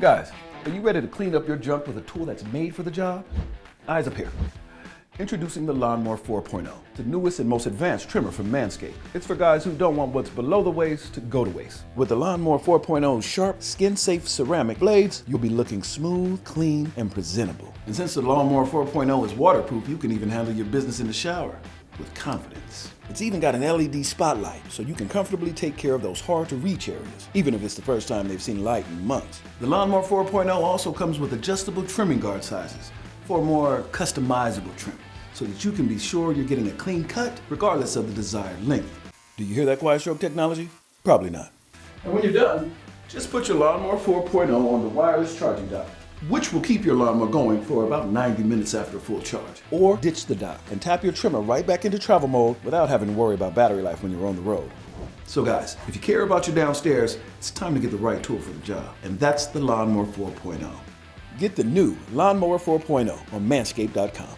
Guys, are you ready to clean up your junk with a tool that's made for the job? Eyes up here. Introducing the Lawn Mower 4.0, the newest and most advanced trimmer from Manscaped. It's for guys who don't want what's below the waist to go to waist. With the Lawn Mower 4.0's sharp, skin-safe ceramic blades, you'll be looking smooth, clean, and presentable. And since the Lawn Mower 4.0 is waterproof, you can even handle your business in the shower with confidence. It's even got an LED spotlight, so you can comfortably take care of those hard-to-reach areas, even if it's the first time they've seen light in months. The Lawn Mower 4.0 also comes with adjustable trimming guard sizes for a more customizable trim, so that you can be sure you're getting a clean cut regardless of the desired length. Do you hear that quiet stroke technology? Probably not. And when you're done, just put your Lawn Mower 4.0 on the wireless charging dock, which will keep your lawnmower going for about 90 minutes after full charge. Or ditch the dock and tap your trimmer right back into travel mode without having to worry about battery life when you're on the road. So guys, if you care about your downstairs, it's time to get the right tool for the job. And that's the Lawn Mower 4.0. Get the new Lawn Mower 4.0 on Manscaped.com.